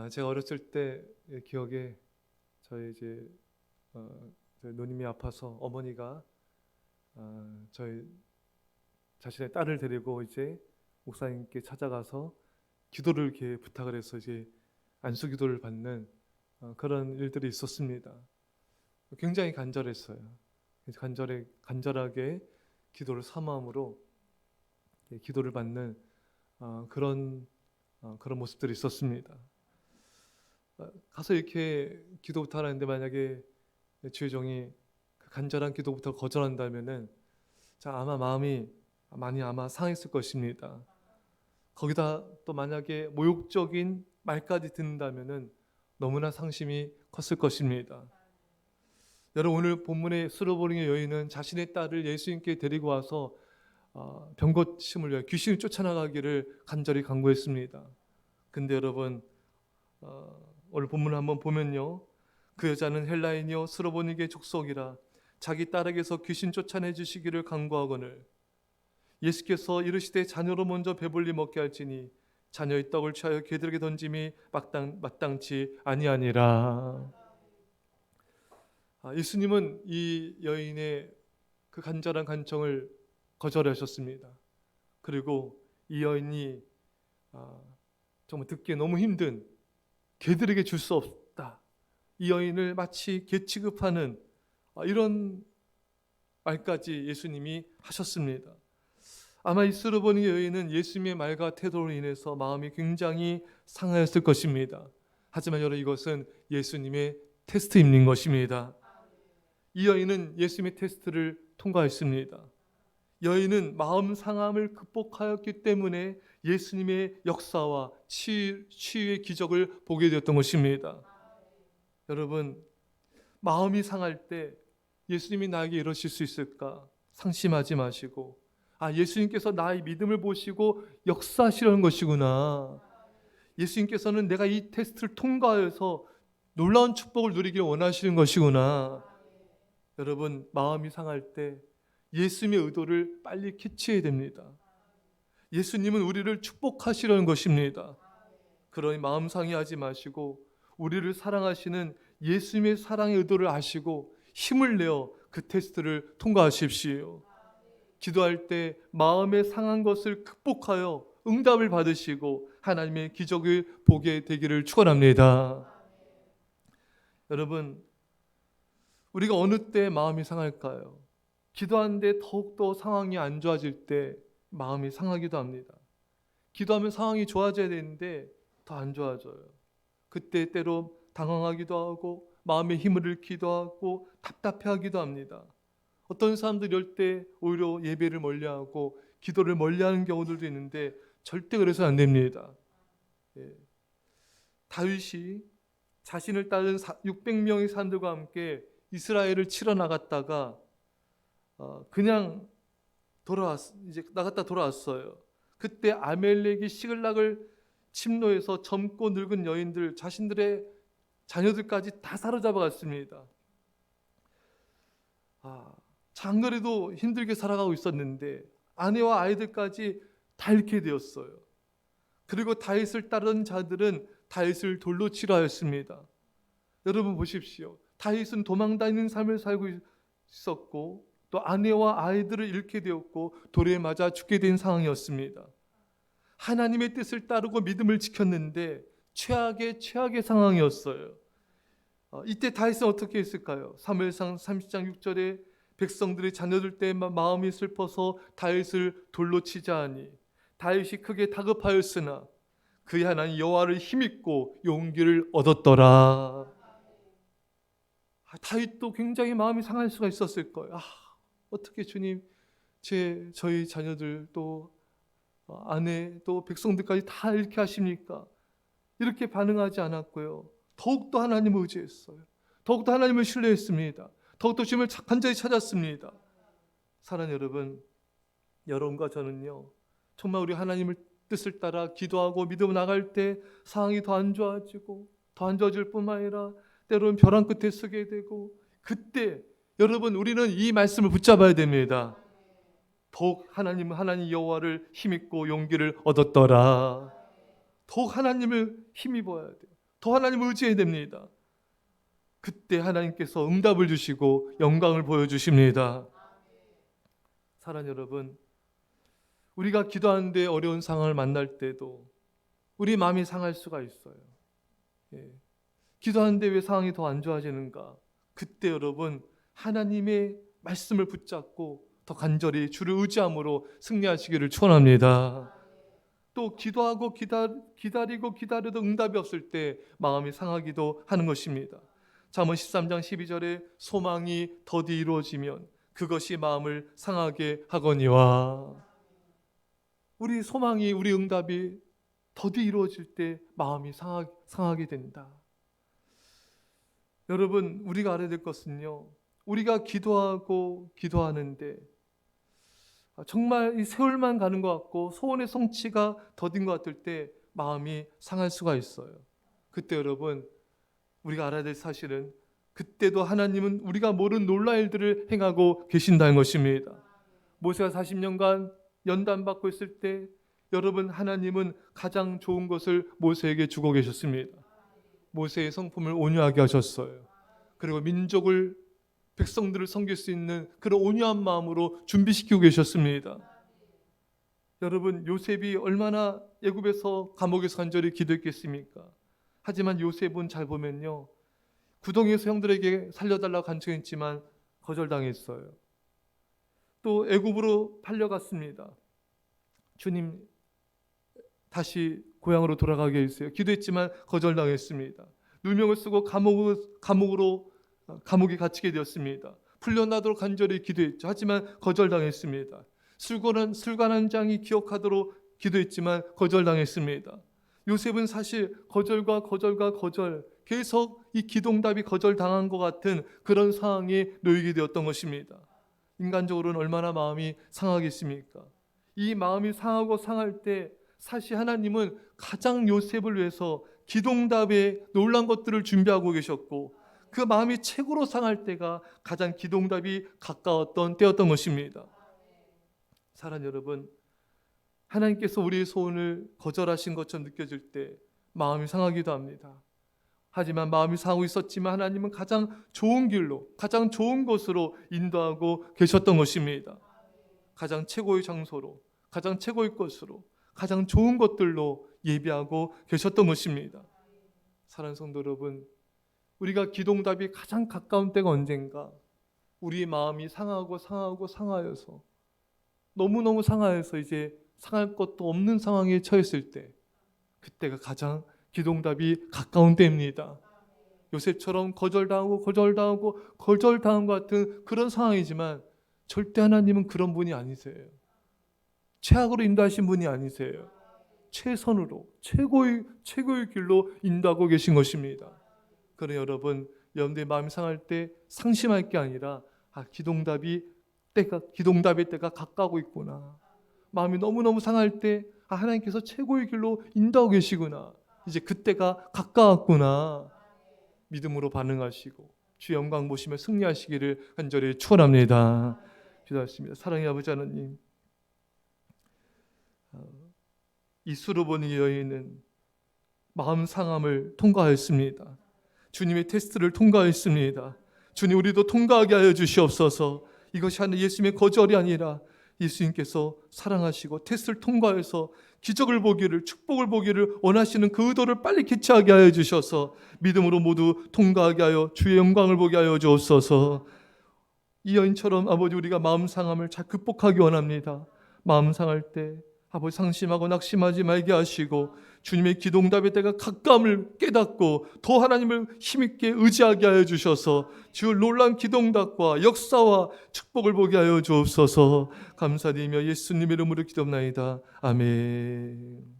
제가 어렸을 때 기억에 저희 저희 누님이 아파서 어머니가 저희 자신의 딸을 데리고 이제 목사님께 찾아가서 기도를 이렇게 부탁을 해서 이제 안수 기도를 받는 그런 일들이 있었습니다. 굉장히 간절했어요. 간절하게 기도를 사모함으로 기도를 받는 그런 모습들이 있었습니다. 가서 이렇게 기도 부탁하는데 만약에 주의 종이 그 간절한 기도부터 거절한다면은 아마 마음이 많이 상했을 것입니다. 거기다 또 만약에 모욕적인 말까지 듣는다면은 너무나 상심이 컸을 것입니다. 여러분, 오늘 본문의 스로보닝의 여인은 자신의 딸을 예수님께 데리고 와서 병 고침을 위해 귀신을 쫓아나가기를 간절히 간구했습니다. 근데 여러분, 오늘 본문을 한번 보면요, 그 여자는 헬라인이요 스로보닉의 족속이라 자기 딸에게서 귀신 쫓아내 주시기를 간구하거늘 예수께서 이르시되 자녀로 먼저 배불리 먹게 할지니 자녀의 떡을 취하여 개들에게 던짐이 마땅치 아니하니라. 예수님은 이 여인의 그 간절한 간청을 거절하셨습니다. 그리고 이 여인이 정말 듣기에 너무 힘든 개들에게 줄 수 없다, 이 여인을 마치 개 취급하는 이런 말까지 예수님이 하셨습니다. 아마 이 스로보닉의 여인은 예수님의 말과 태도로 인해서 마음이 굉장히 상하였을 것입니다. 하지만 여러분, 이것은 예수님의 테스트인 것입니다. 이 여인은 예수님의 테스트를 통과했습니다. 여인은 마음 상함을 극복하였기 때문에 예수님의 역사와 치유의 기적을 보게 되었던 것입니다. 여러분, 마음이 상할 때 예수님이 나에게 이러실 수 있을까 상심하지 마시고, 예수님께서 나의 믿음을 보시고 역사하시려는 것이구나, 예수님께서는 내가 이 테스트를 통과해서 놀라운 축복을 누리길 원하시는 것이구나. 여러분, 마음이 상할 때 예수님의 의도를 빨리 캐치해야 됩니다. 예수님은 우리를 축복하시려는 것입니다. 그러니 마음 상해하지 마시고 우리를 사랑하시는 예수님의 사랑의 의도를 아시고 힘을 내어 그 테스트를 통과하십시오. 기도할 때 마음에 상한 것을 극복하여 응답을 받으시고 하나님의 기적을 보게 되기를 축원합니다. 여러분, 우리가 어느 때 마음이 상할까요? 기도하는데 더욱더 상황이 안 좋아질 때 마음이 상하기도 합니다. 기도하면 상황이 좋아져야 되는데 더 안 좋아져요. 그때 때로 당황하기도 하고 마음의 힘을 잃기도 하고 답답해하기도 합니다. 어떤 사람들이 이럴 때 오히려 예배를 멀리하고 기도를 멀리하는 경우들도 있는데 절대 그래서는 안 됩니다. 다윗이 자신을 따른 600명의 사람들과 함께 이스라엘을 치러 나갔다가 그냥 이제 나갔다 돌아왔어요. 그때 아멜렉이 시글락을 침노해서 젊고 늙은 여인들, 자신들의 자녀들까지 다 사로잡아 갔습니다. 장거리도 힘들게 살아가고 있었는데 아내와 아이들까지 다 잃게 되었어요. 그리고 다윗을 따르는 자들은 다윗을 돌로 치려 하였습니다. 여러분 보십시오. 다윗은 도망다니는 삶을 살고 있었고 또 아내와 아이들을 잃게 되었고 돌에 맞아 죽게 된 상황이었습니다. 하나님의 뜻을 따르고 믿음을 지켰는데 최악의 상황이었어요. 이때 다윗은 어떻게 했을까요? 사무엘상 30장 6절에 백성들이 자녀들 때 마음이 슬퍼서 다윗을 돌로 치자 하니 다윗이 크게 다급하였으나 그의 하나님 여호와를 힘입고 용기를 얻었더라. 다윗도 굉장히 마음이 상할 수가 있었을 거예요. 어떻게 주님, 저희 자녀들 또 아내 또 백성들까지 다 이렇게 하십니까? 이렇게 반응하지 않았고요. 더욱더 하나님을 의지했어요. 더욱더 하나님을 신뢰했습니다. 더욱더 주님을 간절히 찾았습니다. 사랑하는 여러분, 여러분과 저는요, 정말 우리 하나님을 뜻을 따라 기도하고 믿음으로 나갈 때 상황이 더 안 좋아지고 더 안 좋아질 뿐만 아니라 때로는 벼랑 끝에 서게 되고, 그때 여러분, 우리는 이 말씀을 붙잡아야 됩니다. 더욱 하나님 여호와를 힘입고 용기를 얻었더라. 더욱 하나님을 힘입어야 돼요. 더 하나님을 의지해야 됩니다. 그때 하나님께서 응답을 주시고 영광을 보여주십니다. 사랑하는 여러분, 우리가 기도하는데 어려운 상황을 만날 때도 우리 마음이 상할 수가 있어요. 기도하는데 왜 상황이 더 안 좋아지는가? 그때 여러분, 하나님의 말씀을 붙잡고 더 간절히 주를 의지함으로 승리하시기를 축원합니다. 또 기도하고 기다리도 응답이 없을 때 마음이 상하기도 하는 것입니다. 잠언 13장 12절에 소망이 더디 이루어지면 그것이 마음을 상하게 하거니와. 우리 소망이, 우리 응답이 더디 이루어질 때 마음이 상하게 된다. 여러분, 우리가 알아야 될 것은요, 우리가 기도하는데 정말 이 세월만 가는 것 같고 소원의 성취가 더딘 것 같을 때 마음이 상할 수가 있어요. 그때 여러분, 우리가 알아야 될 사실은 그때도 하나님은 우리가 모르는 놀라운 일들을 행하고 계신다는 것입니다. 모세가 40년간 연단받고 있을 때 여러분, 하나님은 가장 좋은 것을 모세에게 주고 계셨습니다. 모세의 성품을 온유하게 하셨어요. 그리고 백성들을 섬길 수 있는 그런 온유한 마음으로 준비시키고 계셨습니다. 여러분, 요셉이 얼마나 애굽에서 감옥에서 간절히 기도했겠습니까? 하지만 요셉은 잘 보면요, 구덩이에서 형들에게 살려달라고 간청했지만 거절당했어요. 또 애굽으로 팔려갔습니다. 주님, 다시 고향으로 돌아가게 해주세요. 기도했지만 거절당했습니다. 누명을 쓰고 감옥에 갇히게 되었습니다. 풀려나도록 간절히 기도했죠. 하지만 거절당했습니다. 술관한 장이 기억하도록 기도했지만 거절당했습니다. 요셉은 사실 거절과 계속 이 기도응답이 거절당한 것 같은 그런 상황에 놓이게 되었던 것입니다. 인간적으로는 얼마나 마음이 상하겠습니까? 이 마음이 상하고 상할 때 사실 하나님은 가장 요셉을 위해서 기도응답에 놀란 것들을 준비하고 계셨고, 그 마음이 최고로 상할 때가 가장 기도응답이 가까웠던 때였던 것입니다. 사랑하는 여러분, 하나님께서 우리의 소원을 거절하신 것처럼 느껴질 때 마음이 상하기도 합니다. 하지만 마음이 상하고 있었지만 하나님은 가장 좋은 길로, 가장 좋은 곳으로 인도하고 계셨던 것입니다. 가장 최고의 장소로, 가장 최고의 것으로, 가장 좋은 것들로 예비하고 계셨던 것입니다. 사랑하는 성도 여러분, 우리가 기도응답이 가장 가까운 때가 언젠가? 우리 마음이 상하여서 너무너무 상하여서 이제 상할 것도 없는 상황에 처했을 때, 그때가 가장 기도응답이 가까운 때입니다. 요셉처럼 거절당한 것 같은 그런 상황이지만 절대 하나님은 그런 분이 아니세요. 최악으로 인도하신 분이 아니세요. 최선으로 최고의 길로 인도하고 계신 것입니다. 그러나 여러분의 마음이 상할 때 상심할 게 아니라 기도응답의 때가 가까우고 있구나. 마음이 너무너무 상할 때 하나님께서 최고의 길로 인도하고 계시구나. 이제 그때가 가까웠구나. 믿음으로 반응하시고 주 영광 보시며 승리하시기를 간절히 축원합니다. 기도하십니다. 사랑의 아버지 하나님, 이 수르보니 여인은 마음 상함을 통과했습니다. 주님의 테스트를 통과했습니다. 주님, 우리도 통과하게 하여 주시옵소서. 이것이 예수님의 거절이 아니라 예수님께서 사랑하시고 테스트를 통과해서 기적을 보기를, 축복을 보기를 원하시는 그 의도를 빨리 개최하게 하여 주셔서 믿음으로 모두 통과하게 하여 주의 영광을 보게 하여 주옵소서. 이 여인처럼 아버지, 우리가 마음 상함을 잘 극복하기 원합니다. 마음 상할 때 아버지, 상심하고 낙심하지 말게 하시고 주님의 기도응답의 때가 가까움을 깨닫고 더 하나님을 힘있게 의지하게 하여 주셔서 주 놀라운 기도응답과 역사와 축복을 보게 하여 주옵소서. 감사드리며 예수님 이름으로 기도합나이다. 아멘.